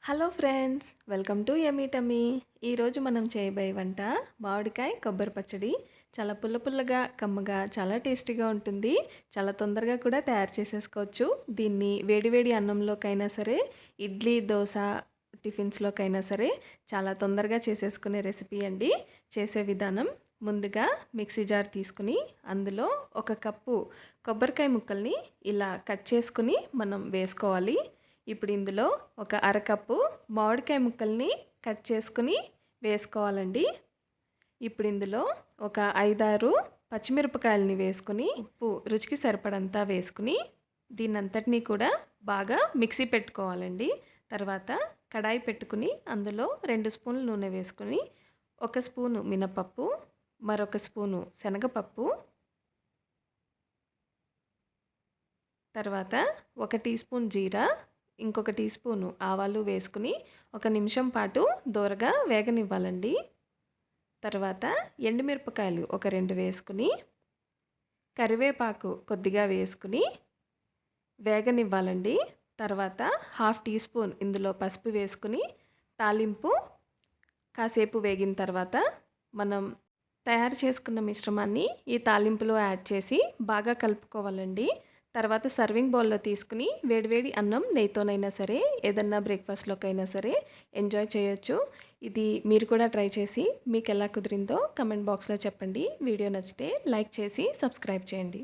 Hello friends, welcome to yummy tummy. ఈరోజు మనం చేయబోయే వంట మామిడికాయ కొబ్బరి పచ్చడి. చాలా పుల్ల పుల్లగా, కమ్మగా, చాలా టేస్టీగా ఉంటుంది. చాలా తొందరగా కూడా తయారు చేసేసుకోవచ్చు. దీన్ని వేడివేడి అన్నంలోకైనా సరే, ఇడ్లీ, దోశ, టిఫిన్స్లోకైనా సరే చాలా తొందరగా చేసేసుకునే రెసిపీ అండి. చేసే విధానం: ముందుగా మిక్సీ జార్ తీసుకుని అందులో 1 కప్పు కొబ్బరికాయ ముక్కల్ని ఇలా కట్ చేసుకుని మనం వేసుకోవాలి. ఇప్పుడు ఇందులో ఒక అరకప్పు మామిడికాయ ముక్కల్ని కట్ చేసుకుని వేసుకోవాలండి. ఇప్పుడు ఇందులో ఒక 5-6 పచ్చిమిరపకాయలని వేసుకుని, ఉప్పు రుచికి సరిపడంతా వేసుకుని, దీన్నంతటినీ కూడా బాగా మిక్సీ పెట్టుకోవాలండి. తర్వాత కడాయి పెట్టుకుని అందులో 2 స్పూన్లు నూనె వేసుకుని, 1 స్పూను మినపప్పు, మరొక స్పూను శనగపప్పు, తర్వాత 1 టీ స్పూన్ జీరా, ఇంకొక టీ స్పూను ఆవాలు వేసుకుని 1 నిమిషం పాటు దోరగా వేగనివ్వాలండి. తర్వాత ఎండుమిరపకాయలు ఒక 2 వేసుకుని, కరివేపాకు కొద్దిగా వేసుకుని వేగనివ్వాలండి. తర్వాత 1/2 టీ స్పూన్ ఇందులో పసుపు వేసుకుని తాలింపు కాసేపు వేగిన తర్వాత మనం తయారు చేసుకున్న మిశ్రమాన్ని ఈ తాలింపులో యాడ్ చేసి బాగా కలుపుకోవాలండి. తర్వాత సర్వింగ్ బౌల్లో తీసుకుని వేడివేడి అన్నం నెయ్యితోనైనా సరే, ఏదన్నా బ్రేక్ఫాస్ట్లోకైనా సరే ఎంజాయ్ చేయొచ్చు. ఇది మీరు కూడా ట్రై చేసి మీకు ఎలా కుదిరిందో కమెంట్ బాక్స్లో చెప్పండి. వీడియో నచ్చితే లైక్ చేసి సబ్స్క్రైబ్ చేయండి.